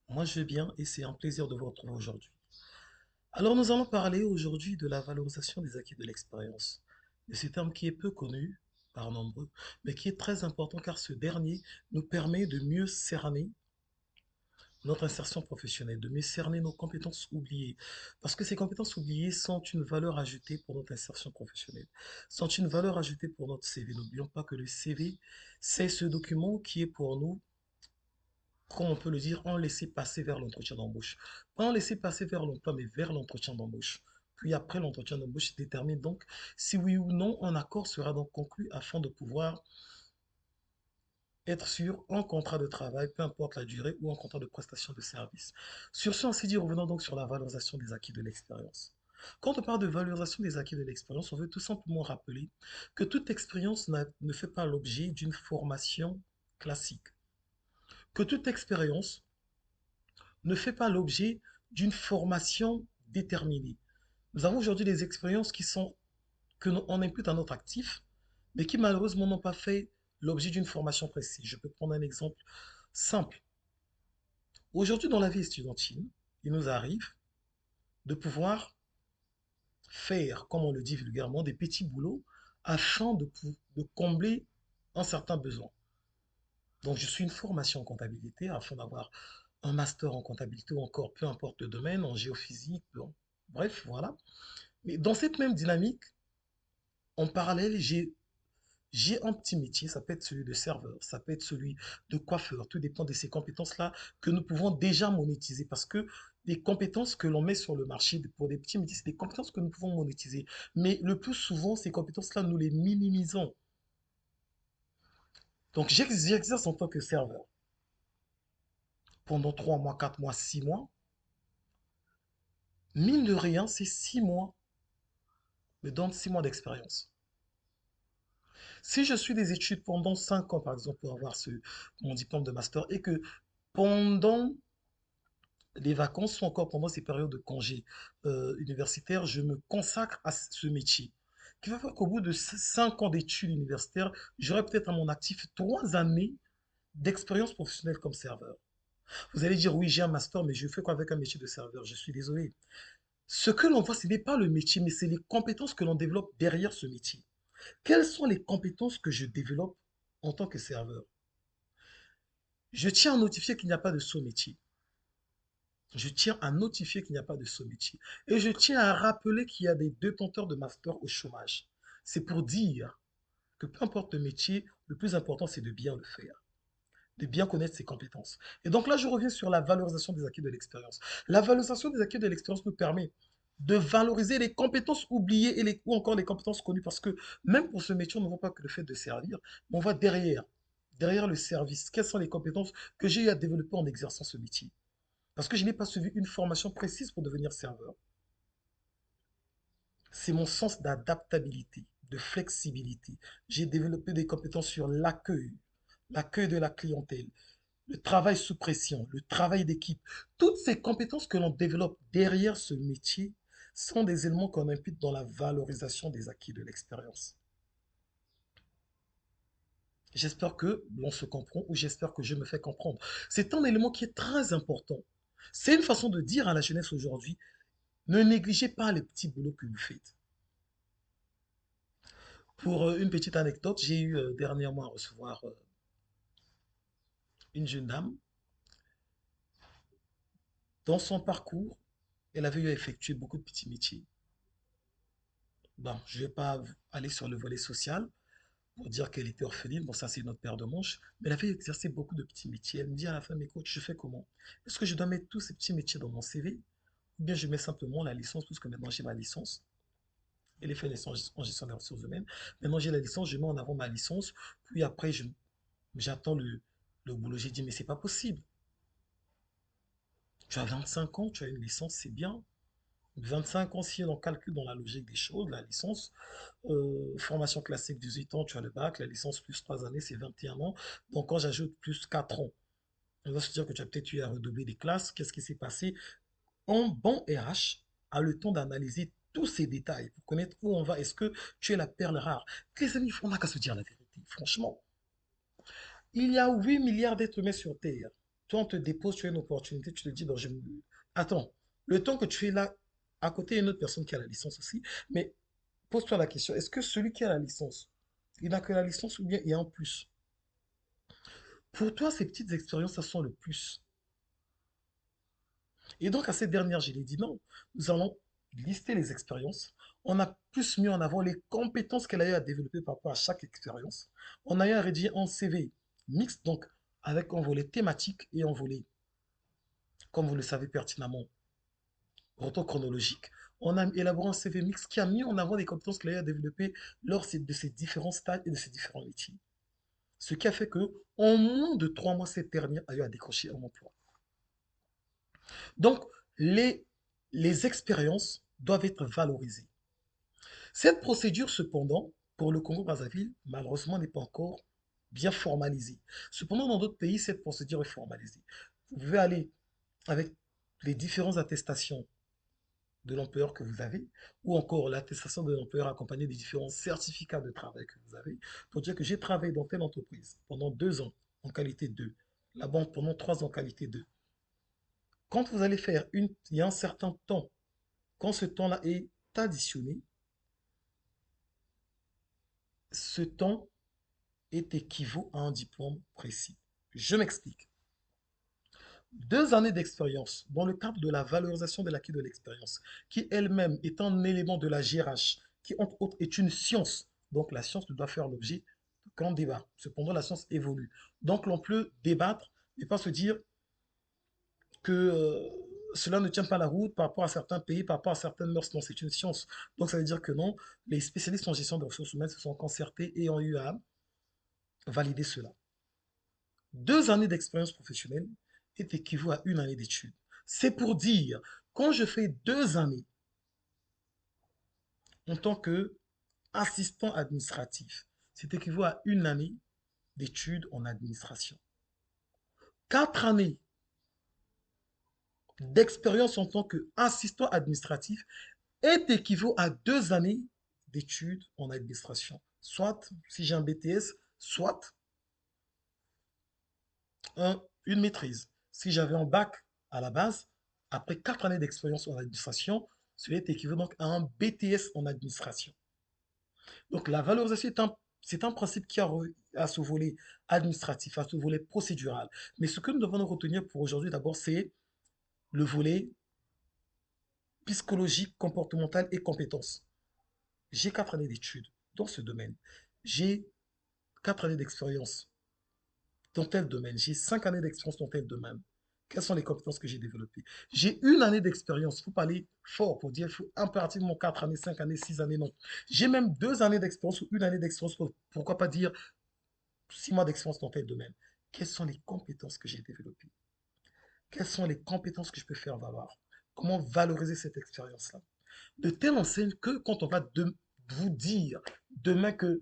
Moi, je vais bien et c'est un plaisir de vous retrouver aujourd'hui. Alors, nous allons parler aujourd'hui de la valorisation des acquis de l'expérience. Et c'est un terme qui est peu connu par nombreux, mais qui est très important car ce dernier nous permet de mieux cerner notre insertion professionnelle, de mieux cerner nos compétences oubliées. Parce que ces compétences oubliées sont une valeur ajoutée pour notre insertion professionnelle, sont une valeur ajoutée pour notre CV. N'oublions pas que le CV, c'est ce document qui est pour nous, comme on peut le dire, en laisser passer vers l'entretien d'embauche. Pas en laisser passer vers l'emploi, mais vers l'entretien d'embauche. Puis après l'entretien d'embauche, détermine donc si oui ou non un accord sera donc conclu afin de pouvoir être sûr en contrat de travail, peu importe la durée, ou en contrat de prestation de service. Sur ce, ainsi dit, revenons donc sur la valorisation des acquis de l'expérience. Quand on parle de valorisation des acquis de l'expérience, on veut tout simplement rappeler que toute expérience ne fait pas l'objet d'une formation classique, que toute expérience ne fait pas l'objet d'une formation déterminée. Nous avons aujourd'hui des expériences que on impute à notre actif, mais qui malheureusement n'ont pas fait l'objet d'une formation précise. Je peux prendre un exemple simple. Aujourd'hui, dans la vie estudiantine, il nous arrive de pouvoir faire, comme on le dit vulgairement, des petits boulots afin de combler un certain besoin. Donc, je suis une formation en comptabilité afin d'avoir un master en comptabilité ou encore, peu importe le domaine, en géophysique, bon, bref, voilà. Mais dans cette même dynamique, en parallèle, j'ai un petit métier, ça peut être celui de serveur, ça peut être celui de coiffeur, tout dépend de ces compétences-là que nous pouvons déjà monétiser parce que les compétences que l'on met sur le marché pour des petits métiers, c'est des compétences que nous pouvons monétiser. Mais le plus souvent, ces compétences-là, nous les minimisons. Donc, j'exerce en tant que serveur pendant 3 mois, 4 mois, 6 mois. Mine de rien, ces 6 mois me donnent 6 mois d'expérience. Si je suis des études pendant 5 ans, par exemple, pour avoir mon diplôme de master, et que pendant les vacances ou encore pendant ces périodes de congés universitaires, je me consacre à ce métier, qui va faire qu'au bout de 5 ans d'études universitaires, j'aurai peut-être à mon actif 3 années d'expérience professionnelle comme serveur. Vous allez dire, oui, j'ai un master, mais je fais quoi avec un métier de serveur? Je suis désolé. Ce que l'on voit, ce n'est pas le métier, mais c'est les compétences que l'on développe derrière ce métier. Quelles sont les compétences que je développe en tant que serveur? Je tiens à notifier qu'il n'y a pas de sous-métier. Je tiens à notifier qu'il n'y a pas de sous-métier. Et je tiens à rappeler qu'il y a des détenteurs de master au chômage. C'est pour dire que peu importe le métier, le plus important, c'est de bien le faire, de bien connaître ses compétences. Et donc là, je reviens sur la valorisation des acquis de l'expérience. La valorisation des acquis de l'expérience nous permet de valoriser les compétences oubliées ou encore les compétences connues. Parce que même pour ce métier, on ne voit pas que le fait de servir, mais on voit derrière le service, quelles sont les compétences que j'ai eu à développer en exerçant ce métier. Parce que je n'ai pas suivi une formation précise pour devenir serveur. C'est mon sens d'adaptabilité, de flexibilité. J'ai développé des compétences sur l'accueil de la clientèle, le travail sous pression, le travail d'équipe. Toutes ces compétences que l'on développe derrière ce métier sont des éléments qu'on impute dans la valorisation des acquis de l'expérience. J'espère que l'on se comprend ou j'espère que je me fais comprendre. C'est un élément qui est très important. C'est une façon de dire à la jeunesse aujourd'hui, ne négligez pas les petits boulots que vous faites. Pour une petite anecdote, j'ai eu dernièrement à recevoir une jeune dame. Dans son parcours, elle avait eu à effectuer beaucoup de petits métiers. Bon, je ne vais pas aller sur le volet social pour dire qu'elle était orpheline. Bon, ça, c'est notre paire de manches. Mais elle avait exercé beaucoup de petits métiers. Elle me dit à la fin, mais coach, je fais comment? Est-ce que je dois mettre tous ces petits métiers dans mon CV? Ou bien je mets simplement la licence, puisque maintenant j'ai ma licence. Elle est fait licence en gestion des ressources humaines. Maintenant j'ai la licence, je mets en avant ma licence. Puis après, j'attends le boulot. J'ai dit, mais c'est pas possible. Tu as 25 ans, tu as une licence, c'est bien. 25 ans, si on calcule dans la logique des choses, la licence, formation classique 18 ans, tu as le bac, la licence plus 3 années, c'est 21 ans. Donc quand j'ajoute plus 4 ans, on va se dire que tu as peut-être eu à redoubler des classes. Qu'est-ce qui s'est passé? Un bon RH a le temps d'analyser tous ces détails pour connaître où on va. Est-ce que tu es la perle rare? Les amis, on n'a qu'à se dire la vérité. Franchement, il y a 8 milliards d'êtres humains sur Terre. Toi, on te dépose, tu as une opportunité, tu te dis, bon, attends, le temps que tu es là, à côté, il y a une autre personne qui a la licence aussi, mais pose-toi la question, est-ce que celui qui a la licence, il n'a que la licence ou bien il y a un plus? Pour toi, ces petites expériences, ça sont le plus. Et donc, à cette dernière, je l'ai dit non. Nous allons lister les expériences. On a plus mis en avant les compétences qu'elle a eu à développer par rapport à chaque expérience. On a eu à rédiger un CV mixte, donc avec un volet thématique et un volet, comme vous le savez pertinemment, retour chronologique. On a élaboré un CV mixte qui a mis en avant les compétences qu'elle a eu à développer lors de ces différents stades et de ces différents métiers. Ce qui a fait que, en moins de 3 mois, cette dernière a eu à décrocher un emploi. Donc, les, les expériences doivent être valorisées. Cette procédure, cependant, pour le Congo-Brazzaville, malheureusement, n'est pas encore bien formalisée. Cependant, dans d'autres pays, cette procédure est formalisée. Vous pouvez aller avec les différentes attestations de l'employeur que vous avez, ou encore l'attestation de l'employeur accompagnée des différents certificats de travail que vous avez, pour dire que j'ai travaillé dans telle entreprise pendant 2 ans en qualité 2, la banque pendant 3 ans en qualité 2. Quand vous allez faire il y a un certain temps, quand ce temps-là est additionné, ce temps est équivaut à un diplôme précis. Je m'explique. 2 années d'expérience dans le cadre de la valorisation de l'acquis de l'expérience, qui elle-même est un élément de la GRH, qui entre autres est une science. Donc la science ne doit faire l'objet qu'un débat. Cependant, la science évolue. Donc l'on peut débattre, mais pas se dire que cela ne tient pas la route par rapport à certains pays, par rapport à certaines mœurs. Non, c'est une science. Donc ça veut dire que non, les spécialistes en gestion des ressources humaines se sont concertés et ont eu à valider cela. 2 années d'expérience professionnelle est équivaut à une année d'études. C'est pour dire, quand je fais 2 années en tant qu'assistant administratif, c'est équivaut à une année d'études en administration. 4 années d'expérience en tant qu'assistant administratif est équivaut à 2 années d'études en administration. Soit, si j'ai un BTS, soit une maîtrise. Si j'avais un bac à la base, après 4 années d'expérience en administration, cela est équivalent donc à un BTS en administration. Donc la valorisation c'est un principe qui a à ce volet administratif, à ce volet procédural. Mais ce que nous devons nous retenir pour aujourd'hui d'abord, c'est le volet psychologique, comportemental et compétences. J'ai 4 années d'études dans ce domaine. J'ai 4 années d'expérience dans tel domaine. J'ai 5 années d'expérience dans tel domaine. Quelles sont les compétences que j'ai développées? J'ai une année d'expérience. Il faut parler fort pour dire il faut impérativement 4 années, 5 années, 6 années, non. J'ai même 2 années d'expérience ou une année d'expérience. Pourquoi pas dire 6 mois d'expérience dans tel domaine? Quelles sont les compétences que j'ai développées? Quelles sont les compétences que je peux faire valoir? Comment valoriser cette expérience-là? De telle enseigne que quand on va vous dire demain que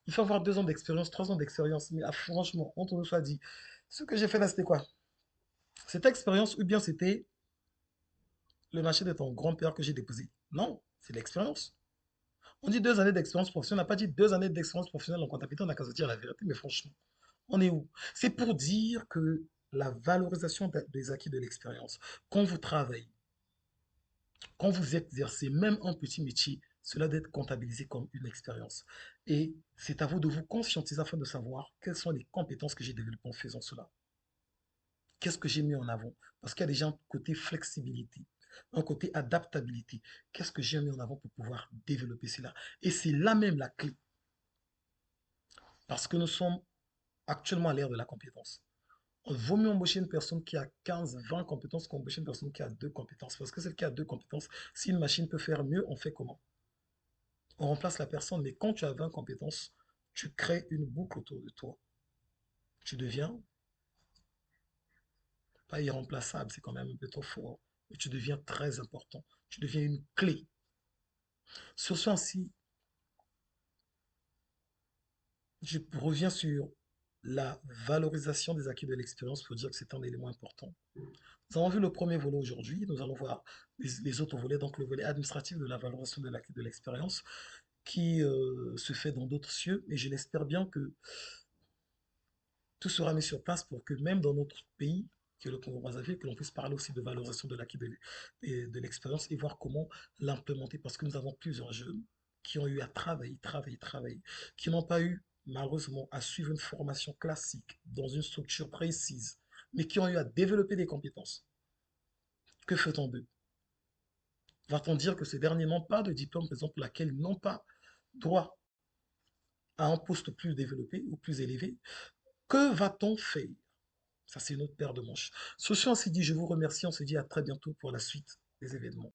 il faut avoir 2 ans d'expérience, 3 ans d'expérience, mais franchement, entre nous soit dit, ce que j'ai fait là, c'était quoi? Cette expérience, ou bien c'était le marché de ton grand-père que j'ai déposé? Non, c'est l'expérience. On dit 2 années d'expérience professionnelle, on n'a pas dit 2 années d'expérience professionnelle en comptabilité, on n'a qu'à se dire la vérité, mais franchement, on est où? C'est pour dire que la valorisation des acquis de l'expérience, quand vous travaillez, quand vous exercez même un petit métier, cela doit être comptabilisé comme une expérience. Et c'est à vous de vous conscientiser afin de savoir quelles sont les compétences que j'ai développées en faisant cela. Qu'est-ce que j'ai mis en avant? Parce qu'il y a déjà un côté flexibilité, un côté adaptabilité. Qu'est-ce que j'ai mis en avant pour pouvoir développer cela? Et c'est là même la clé. Parce que nous sommes actuellement à l'ère de la compétence. Il vaut mieux embaucher une personne qui a 15, 20 compétences qu'embaucher une personne qui a 2 compétences. Parce que celle qui a 2 compétences, si une machine peut faire mieux, on fait comment? On remplace la personne, mais quand tu as 20 compétences, tu crées une boucle autour de toi. Tu deviens pas irremplaçable, c'est quand même un peu trop fort, mais tu deviens très important. Tu deviens une clé. Sur ce, ainsi, je reviens sur la valorisation des acquis de l'expérience pour dire que c'est un élément important. Nous avons vu le premier volet aujourd'hui, nous allons voir les autres volets, donc le volet administratif de la valorisation de l'acquis de l'expérience qui se fait dans d'autres cieux, et je l'espère bien que tout sera mis sur place pour que même dans notre pays, qui est le Congo Brazzaville, que l'on puisse parler aussi de valorisation de l'acquis de l'expérience et voir comment l'implémenter. Parce que nous avons plusieurs jeunes qui ont eu à travailler, travailler, travailler, qui n'ont pas eu malheureusement à suivre une formation classique dans une structure précise, mais qui ont eu à développer des compétences. Que fait-on d'eux? Va-t-on dire que ces derniers n'ont pas de diplôme, par exemple, pour laquelle ils n'ont pas droit à un poste plus développé ou plus élevé? Que va-t-on faire? Ça, c'est une autre paire de manches. Ceci, on s'est dit, je vous remercie, on se dit à très bientôt pour la suite des événements.